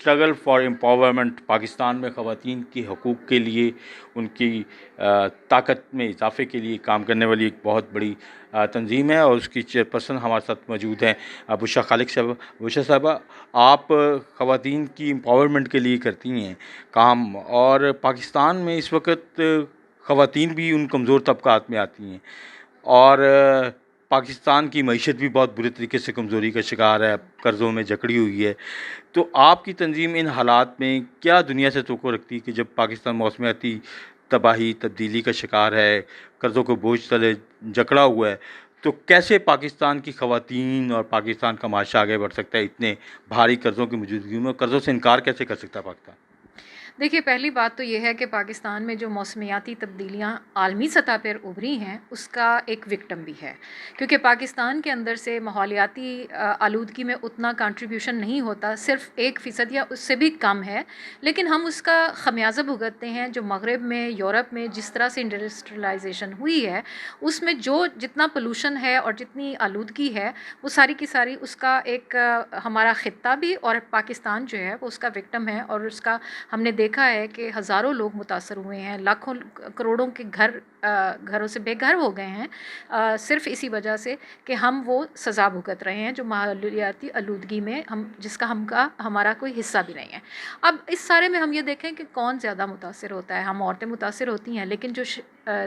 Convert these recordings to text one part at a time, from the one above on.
Struggle for empowerment Pakistan میں خواتین کی حقوق کے لیے ان کی طاقت میں اضافے کے لیے کام کرنے والی ایک بہت بڑی تنظیم ہے، اور اس کی چیئرپرسن ہمارے ساتھ موجود ہیں بشریٰ خالق صاحبہ۔ بشریٰ صاحبہ، آپ خواتین کی امپاورمنٹ کے لیے کرتی ہیں کام، اور پاکستان میں اس وقت خواتین بھی ان کمزور طبقات میں آتی ہیں، اور پاکستان کی معیشت بھی بہت برے طریقے سے کمزوری کا شکار ہے، قرضوں میں جکڑی ہوئی ہے۔ تو آپ کی تنظیم ان حالات میں کیا دنیا سے توقع رکھتی ہے کہ جب پاکستان موسمیاتی تباہی تبدیلی کا شکار ہے، قرضوں کو بوجھ تلے جکڑا ہوا ہے، تو کیسے پاکستان کی خواتین اور پاکستان کا معاشرہ آگے بڑھ سکتا ہے اتنے بھاری قرضوں کی موجودگی میں؟ قرضوں سے انکار کیسے کر سکتا ہے پاکستان؟ دیکھیے، پہلی بات تو یہ ہے کہ پاکستان میں جو موسمیاتی تبدیلیاں عالمی سطح پر ابھری ہیں اس کا ایک وکٹم بھی ہے، کیونکہ پاکستان کے اندر سے ماحولیاتی آلودگی میں اتنا کنٹریبیوشن نہیں ہوتا، صرف 1% یا اس سے بھی کم ہے، لیکن ہم اس کا خمیازہ بھگتتے ہیں۔ جو مغرب میں، یورپ میں جس طرح سے انڈسٹریلائزیشن ہوئی ہے، اس میں جتنا پولوشن ہے اور جتنی آلودگی ہے، وہ ساری کی ساری اس کا ایک ہمارا خطہ بھی اور پاکستان جو ہے وہ اس کا وکٹم ہے، اور اس کا ہم نے دیکھا ہے کہ ہزاروں لوگ متاثر ہوئے ہیں، لاکھوں کروڑوں کے گھروں سے بے گھر ہو گئے ہیں، صرف اسی وجہ سے کہ ہم وہ سزا بھگت رہے ہیں جو ماحولیاتی آلودگی میں جس کا ہمارا کوئی حصہ بھی نہیں ہے۔ اب اس سارے میں ہم یہ دیکھیں کہ کون زیادہ متاثر ہوتا ہے۔ ہم عورتیں متاثر ہوتی ہیں، لیکن جو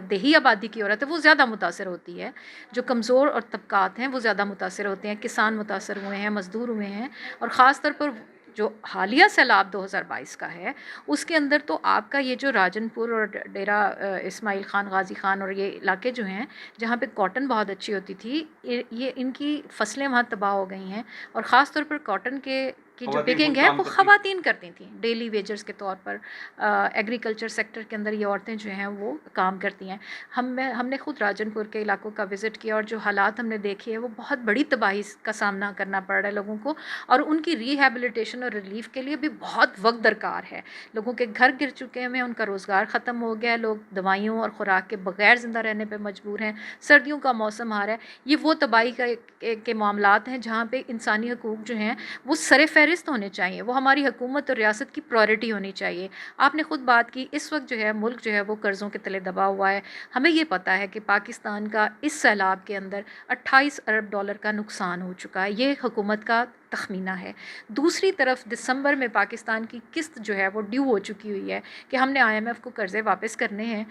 دیہی آبادی کی عورت ہے وہ زیادہ متاثر ہوتی ہے، جو کمزور اور طبقات ہیں وہ زیادہ متاثر ہوتے ہیں، کسان متاثر ہوئے ہیں، مزدور ہوئے ہیں، اور خاص طور پر جو حالیہ سیلاب 2022 کا ہے اس کے اندر تو آپ کا یہ جو راجن پور اور ڈیرہ اسماعیل خان، غازی خان اور یہ علاقے جو ہیں جہاں پہ کاٹن بہت اچھی ہوتی تھی، یہ ان کی فصلیں وہاں تباہ ہو گئی ہیں، اور خاص طور پر کاٹن کی جو پکنگ ہے وہ خواتین کرتی تھیں ڈیلی ویجرز کے طور پر۔ ایگریکلچر سیکٹر کے اندر یہ عورتیں جو ہیں وہ کام کرتی ہیں۔ ہم نے خود راجن پور کے علاقوں کا وزٹ کیا، اور جو حالات ہم نے دیکھے ہیں وہ بہت بڑی تباہی کا سامنا کرنا پڑ رہا ہے لوگوں کو، اور ان کی ریہیبلیٹیشن اور ریلیف کے لیے بھی بہت وقت درکار ہے۔ لوگوں کے گھر گر چکے ہیں، ان کا روزگار ختم ہو گیا ہے، لوگ دوائیوں اور خوراک کے بغیر زندہ رہنے پہ مجبور ہیں، سردیوں کا موسم آ رہا ہے۔ یہ وہ تباہی کے معاملات ہیں جہاں پہ انسانی حقوق جو ہیں وہ سر فہرست ہونے چاہیے، وہ ہماری حکومت اور ریاست کی پرائرٹی ہونی چاہیے۔ آپ نے خود بات کی، اس وقت جو ہے ملک جو ہے وہ قرضوں کے تلے دبا ہوا ہے۔ ہمیں یہ پتہ ہے کہ پاکستان کا اس سیلاب کے اندر 28 ارب ڈالر کا نقصان ہو چکا ہے، یہ حکومت کا تخمینہ ہے۔ دوسری طرف دسمبر میں پاکستان کی قسط جو ہے وہ ڈیو ہو چکی ہوئی ہے کہ ہم نے IMF کو قرضے واپس کرنے ہیں،